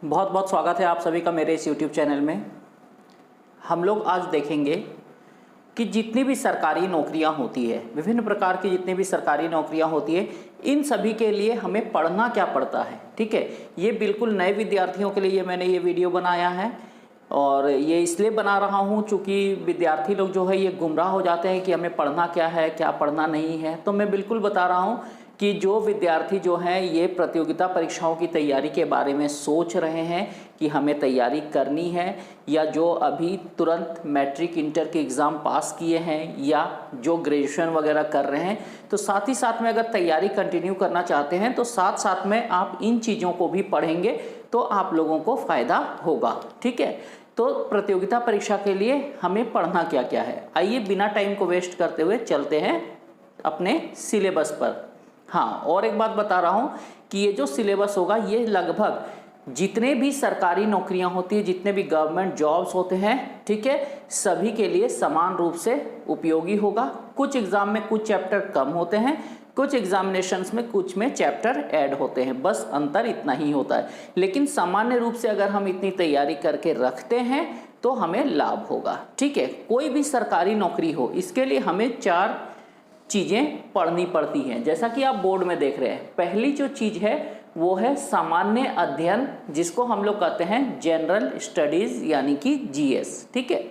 बहुत बहुत स्वागत है आप सभी का मेरे इस YouTube चैनल में। हम लोग आज देखेंगे कि जितनी भी सरकारी नौकरियां होती है, विभिन्न प्रकार की जितनी भी सरकारी नौकरियां होती है, इन सभी के लिए हमें पढ़ना क्या पड़ता है। ठीक है, ये बिल्कुल नए विद्यार्थियों के लिए मैंने ये वीडियो बनाया है और ये इसलिए बना रहा हूँ चूँकि विद्यार्थी लोग जो है ये गुमराह हो जाते हैं कि हमें पढ़ना क्या है, क्या पढ़ना नहीं है। तो मैं बिल्कुल बता रहा हूँ कि जो विद्यार्थी जो हैं ये प्रतियोगिता परीक्षाओं की तैयारी के बारे में सोच रहे हैं कि हमें तैयारी करनी है, या जो अभी तुरंत मैट्रिक इंटर के एग्ज़ाम पास किए हैं, या जो ग्रेजुएशन वगैरह कर रहे हैं, तो साथ ही साथ में अगर तैयारी कंटिन्यू करना चाहते हैं तो साथ साथ में आप इन चीज़ों को भी पढ़ेंगे तो आप लोगों को फ़ायदा होगा। ठीक है, तो प्रतियोगिता परीक्षा के लिए हमें पढ़ना क्या क्या है, आइए बिना टाइम को वेस्ट करते हुए चलते हैं अपने सिलेबस पर। हाँ, और एक बात बता रहा हूँ कि ये जो सिलेबस होगा ये लगभग जितने भी सरकारी नौकरियां होती है, जितने भी गवर्नमेंट जॉब्स होते हैं, ठीक है, सभी के लिए समान रूप से उपयोगी होगा। कुछ एग्जाम में कुछ चैप्टर कम होते हैं, कुछ एग्जामिनेशंस में कुछ में चैप्टर ऐड होते हैं, बस अंतर इतना ही होता है। लेकिन सामान्य रूप से अगर हम इतनी तैयारी करके रखते हैं तो हमें लाभ होगा। ठीक है, कोई भी सरकारी नौकरी हो इसके लिए हमें 4 चीज़ें पढ़नी पड़ती हैं, जैसा कि आप बोर्ड में देख रहे हैं। पहली जो चीज़ है वो है सामान्य अध्ययन, जिसको हम लोग कहते हैं जनरल स्टडीज़ यानी कि जीएस। ठीक है,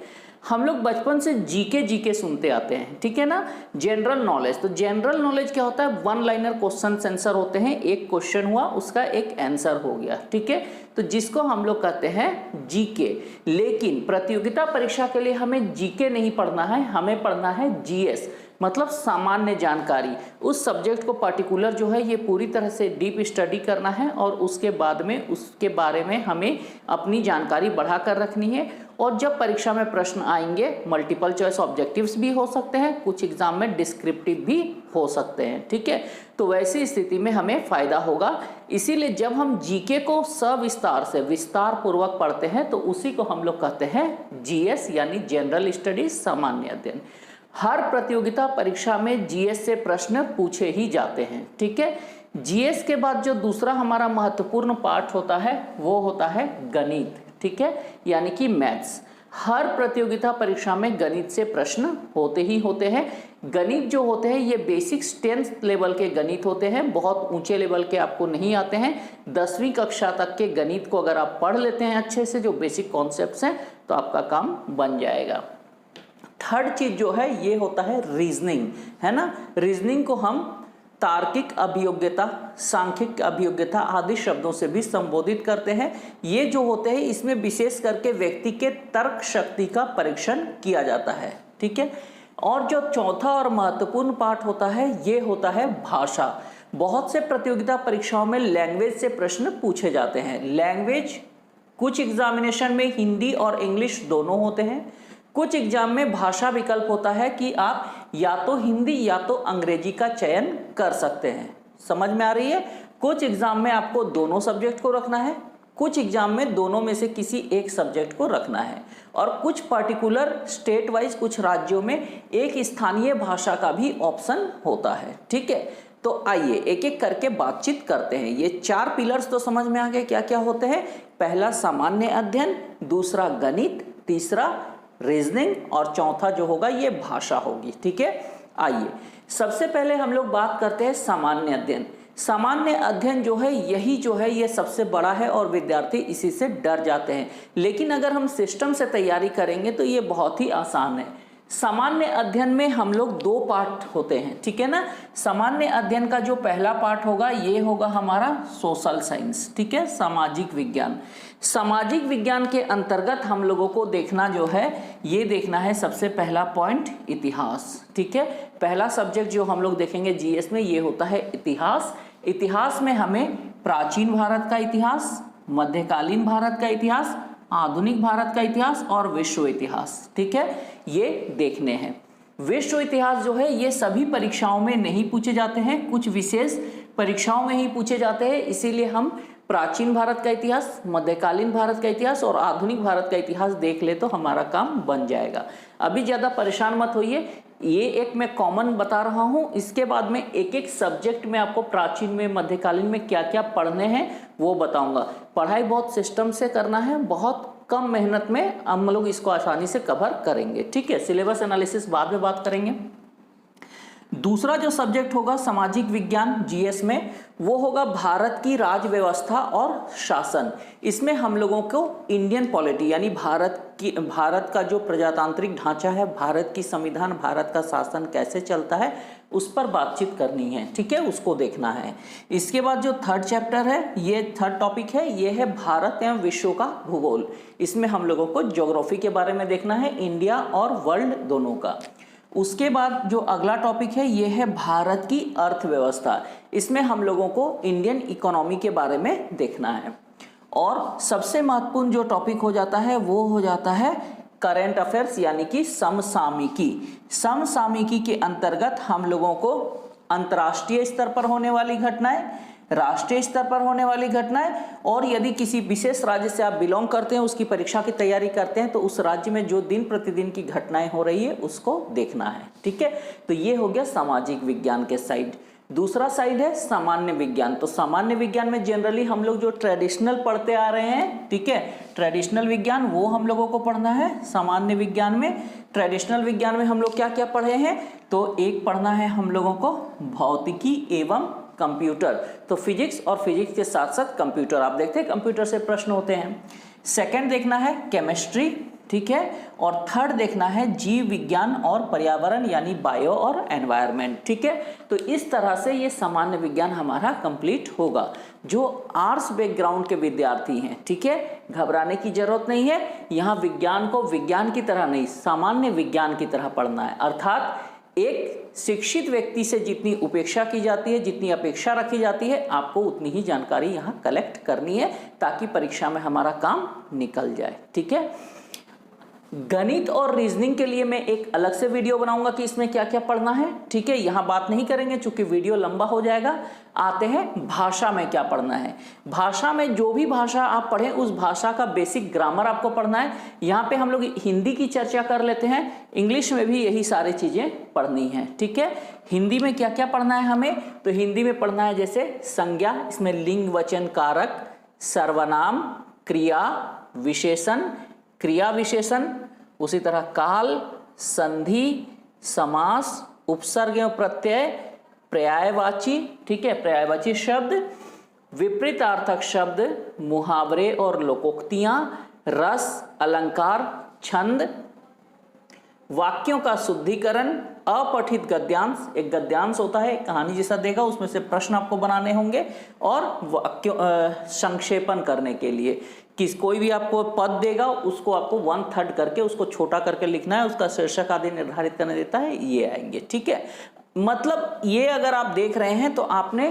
हम लोग बचपन से जीके सुनते आते हैं, ठीक है ना। जनरल नॉलेज, तो जनरल नॉलेज क्या होता है, 1 लाइनर क्वेश्चन आंसर होते हैं, एक क्वेश्चन हुआ उसका एक आंसर हो गया। ठीक है, तो जिसको हम लोग कहते हैं जीके। लेकिन प्रतियोगिता परीक्षा के लिए हमें जीके नहीं पढ़ना है, हमें पढ़ना है जीएस, मतलब सामान्य जानकारी। उस सब्जेक्ट को पर्टिकुलर जो है ये पूरी तरह से डीप स्टडी करना है और उसके बाद में उसके बारे में हमें अपनी जानकारी बढ़ा कर रखनी है। और जब परीक्षा में प्रश्न आएंगे, मल्टीपल चॉइस ऑब्जेक्टिव्स भी हो सकते हैं, कुछ एग्जाम में डिस्क्रिप्टिव भी हो सकते हैं। ठीक है, तो वैसी स्थिति में हमें फायदा होगा। इसीलिए जब हम जीके को सविस्तार से विस्तार पूर्वक पढ़ते हैं तो उसी को हम लोग कहते हैं जीएस यानी जनरल स्टडीज, सामान्य अध्ययन। हर प्रतियोगिता परीक्षा में जीएस से प्रश्न पूछे ही जाते हैं। ठीक है, जीएस के बाद जो दूसरा हमारा महत्वपूर्ण पार्ट होता है वो होता है गणित। ठीक है, यानी कि मैथ्स। हर प्रतियोगिता परीक्षा में गणित से प्रश्न होते ही होते हैं। गणित जो होते हैं ये बेसिक्स 10th लेवल के गणित होते हैं, बहुत ऊंचे लेवल के आपको नहीं आते हैं। 10वीं कक्षा तक के गणित को अगर आप पढ़ लेते हैं अच्छे से, जो बेसिक कॉन्सेप्ट्स हैं, तो आपका काम बन जाएगा। थर्ड चीज जो है ये होता है रीजनिंग, है ना। रीजनिंग को हम तार्किक अभियोग्यता, सांख्यिक अभियोग्यता आदि शब्दों से भी संबोधित करते हैं। ये जो होते हैं इसमें विशेष करके व्यक्ति के तर्क शक्ति का परीक्षण किया जाता है। ठीक है, और जो चौथा और महत्वपूर्ण पार्ट होता है ये होता है भाषा। बहुत से प्रतियोगिता परीक्षाओं में लैंग्वेज से प्रश्न पूछे जाते हैं। लैंग्वेज कुछ एग्जामिनेशन में हिंदी और इंग्लिश दोनों होते हैं, कुछ एग्जाम में भाषा विकल्प होता है कि आप या तो हिंदी या तो अंग्रेजी का चयन कर सकते हैं। समझ में आ रही है। कुछ एग्जाम में आपको दोनों सब्जेक्ट को रखना है, कुछ एग्जाम में दोनों में से किसी एक सब्जेक्ट को रखना है, और कुछ पर्टिकुलर स्टेट वाइज कुछ राज्यों में एक स्थानीय भाषा का भी ऑप्शन होता है। ठीक है, तो आइए एक एक करके बातचीत करते हैं। ये 4 पिलर्स तो समझ में आ गए क्या क्या होते हैं। पहला सामान्य अध्ययन, दूसरा गणित, तीसरा रीजनिंग और चौथा जो होगा ये भाषा होगी। ठीक है, आइए सबसे पहले हम लोग बात करते हैं सामान्य अध्ययन। सामान्य अध्ययन जो है यही जो है ये सबसे बड़ा है और विद्यार्थी इसी से डर जाते हैं। लेकिन अगर हम सिस्टम से तैयारी करेंगे तो ये बहुत ही आसान है। सामान्य अध्ययन में हम लोग 2 पार्ट होते हैं, ठीक है ना। सामान्य अध्ययन का जो पहला पार्ट होगा ये होगा हमारा सोशल साइंस, ठीक है, सामाजिक विज्ञान। सामाजिक विज्ञान के अंतर्गत हम लोगों को देखना जो है ये देखना है सबसे पहला पॉइंट इतिहास। ठीक है, पहला सब्जेक्ट जो हम लोग देखेंगे जीएस में ये होता है इतिहास। इतिहास में हमें प्राचीन भारत का इतिहास, मध्यकालीन भारत का इतिहास, आधुनिक भारत का इतिहास और विश्व इतिहास, ठीक है, ये देखने हैं। विश्व इतिहास जो है ये सभी परीक्षाओं में नहीं पूछे जाते हैं, कुछ विशेष परीक्षाओं में ही पूछे जाते हैं। इसीलिए हम प्राचीन भारत का इतिहास, मध्यकालीन भारत का इतिहास और आधुनिक भारत का इतिहास देख ले तो हमारा काम बन जाएगा। अभी ज़्यादा परेशान मत होइए, ये एक मैं कॉमन बता रहा हूँ, इसके बाद में एक एक सब्जेक्ट में आपको प्राचीन में, मध्यकालीन में क्या क्या पढ़ने हैं वो बताऊंगा। पढ़ाई बहुत सिस्टम से करना है, बहुत कम मेहनत में हम लोग इसको आसानी से कवर करेंगे। ठीक है, सिलेबस एनालिसिस बाद में बात करेंगे। दूसरा जो सब्जेक्ट होगा सामाजिक विज्ञान जीएस में, वो होगा भारत की राज्य व्यवस्था और शासन। इसमें हम लोगों को इंडियन पॉलिटी यानी भारत का जो प्रजातांत्रिक ढांचा है, भारत की संविधान, भारत का शासन कैसे चलता है उस पर बातचीत करनी है। ठीक है, उसको देखना है। इसके बाद जो थर्ड चैप्टर है, ये थर्ड टॉपिक है, ये है भारत एवं विश्व का भूगोल। इसमें हम लोगों को ज्योग्राफी के बारे में देखना है, इंडिया और वर्ल्ड दोनों का। उसके बाद जो अगला टॉपिक है ये है भारत की अर्थव्यवस्था। इसमें हम लोगों को इंडियन इकोनॉमी के बारे में देखना है। और सबसे महत्वपूर्ण जो टॉपिक हो जाता है वो हो जाता है करंट अफेयर्स यानी कि समसामयिकी। समसामयिकी के अंतर्गत हम लोगों को अंतर्राष्ट्रीय स्तर पर होने वाली घटनाएं, राष्ट्रीय स्तर पर होने वाली घटनाएं, और यदि किसी विशेष राज्य से आप बिलोंग करते हैं, उसकी परीक्षा की तैयारी करते हैं, तो उस राज्य में जो दिन प्रतिदिन की घटनाएं हो रही है उसको देखना है। ठीक है, तो ये हो गया सामाजिक विज्ञान के साइड। दूसरा साइड है सामान्य विज्ञान। तो सामान्य विज्ञान में जनरली हम लोग जो ट्रेडिशनल पढ़ते आ रहे हैं, ठीक है, ट्रेडिशनल विज्ञान वो हम लोगों को पढ़ना है। सामान्य विज्ञान में, ट्रेडिशनल विज्ञान में हम लोग क्या क्या पढ़े हैं, तो एक पढ़ना है हम लोगों को भौतिकी एवं कंप्यूटर। तो फिजिक्स और फिजिक्स के साथ साथ कंप्यूटर, आप देखते हैं कंप्यूटर से प्रश्न होते हैं। सेकंड देखना है केमिस्ट्री, ठीक है, और थर्ड देखना है जीव विज्ञान और पर्यावरण यानी बायो और एनवायरनमेंट। ठीक है, तो इस तरह से ये सामान्य विज्ञान हमारा कंप्लीट होगा। जो आर्ट्स बैकग्राउंड के विद्यार्थी हैं, ठीक है, घबराने की जरूरत नहीं है। यहाँ विज्ञान को विज्ञान की तरह नहीं, सामान्य विज्ञान की तरह पढ़ना है। अर्थात एक शिक्षित व्यक्ति से जितनी उपेक्षा की जाती है, जितनी अपेक्षा रखी जाती है, आपको उतनी ही जानकारी यहाँ कलेक्ट करनी है ताकि परीक्षा में हमारा काम निकल जाए। ठीक है, गणित और रीजनिंग के लिए मैं एक अलग से वीडियो बनाऊंगा कि इसमें क्या क्या पढ़ना है। ठीक है, यहाँ बात नहीं करेंगे चूंकि वीडियो लंबा हो जाएगा। आते हैं भाषा में क्या पढ़ना है। भाषा में जो भी भाषा आप पढ़ें उस भाषा का बेसिक ग्रामर आपको पढ़ना है। यहाँ पे हम लोग हिंदी की चर्चा कर लेते हैं, इंग्लिश में भी यही सारी चीजें पढ़नी है। ठीक है, हिंदी में क्या क्या पढ़ना है हमें, तो हिंदी में पढ़ना है जैसे संज्ञा, इसमें लिंग वचन कारक, सर्वनाम, क्रिया विशेषण, क्रिया विशेषण, उसी तरह काल, संधि, समास, उपसर्ग एवं प्रत्यय, पर्यायवाची, ठीक है, पर्यायवाची शब्द, विपरीतार्थक शब्द, मुहावरे और लोकोक्तियां, रस, अलंकार, छंद, वाक्यों का शुद्धिकरण, अपठित गद्यांश, एक गद्यांश होता है कहानी जैसा देगा, उसमें से प्रश्न आपको बनाने होंगे, और वाक्यों संक्षेपण करने के लिए कोई भी आपको पद देगा उसको आपको 1/3 करके उसको छोटा करके लिखना है, उसका शीर्षक आदि निर्धारित करने देता है, ये आएंगे। ठीक है, मतलब ये अगर आप देख रहे हैं तो आपने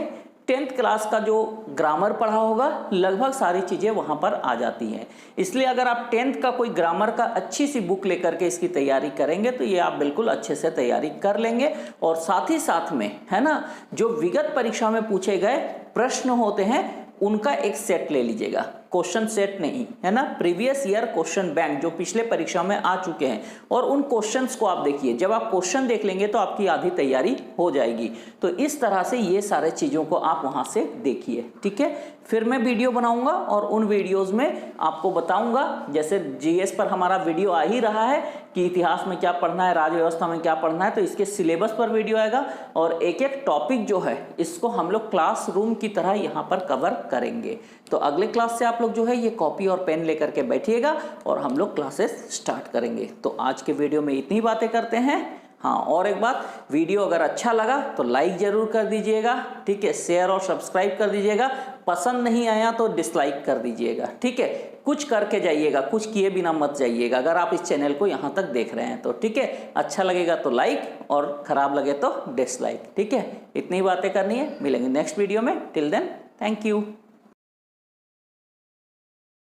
10th क्लास का जो ग्रामर पढ़ा होगा लगभग सारी चीजें वहां पर आ जाती हैं। इसलिए अगर आप 10th का कोई ग्रामर का अच्छी सी बुक लेकर के इसकी तैयारी करेंगे तो ये आप बिल्कुल अच्छे से तैयारी कर लेंगे। और साथ ही साथ में है ना, जो विगत परीक्षा में पूछे गए प्रश्न होते हैं उनका एक सेट ले लीजिएगा, क्वेश्चन सेट नहीं, है ना, प्रीवियस ईयर क्वेश्चन बैंक जो पिछले परीक्षा में आ चुके हैं, और उन क्वेश्चंस को आप देखिए। जब आप क्वेश्चन देख लेंगे तो आपकी आधी तैयारी हो जाएगी। तो इस तरह से ये सारे चीजों को आप वहां से देखिए। ठीक है, फिर मैं वीडियो बनाऊंगा और उन वीडियोस में आपको बताऊंगा, जैसे जीएस पर हमारा वीडियो आ ही रहा है कि इतिहास में क्या पढ़ना है, राज्य व्यवस्था में क्या पढ़ना है, तो इसके सिलेबस पर वीडियो आएगा और एक एक टॉपिक जो है इसको हम लोग क्लासरूम की तरह यहाँ पर कवर करेंगे। तो अगले क्लास से आप लोग जो है ये कॉपी और पेन लेकर के बैठिएगा और हम लोग क्लासेस स्टार्ट करेंगे। तो आज के वीडियो में इतनी बातें करते हैं। हाँ, और एक बात, वीडियो अगर अच्छा लगा तो लाइक जरूर कर दीजिएगा, ठीक है, शेयर और सब्सक्राइब कर दीजिएगा, पसंद नहीं आया तो डिसलाइक कर दीजिएगा। ठीक है, कुछ करके जाइएगा, कुछ किए बिना मत जाइएगा अगर आप इस चैनल को यहाँ तक देख रहे हैं तो। ठीक है, अच्छा लगेगा तो लाइक और खराब लगे तो डिसलाइक। ठीक है, इतनी बातें करनी है। मिलेंगे नेक्स्ट वीडियो में। Till then, thank you.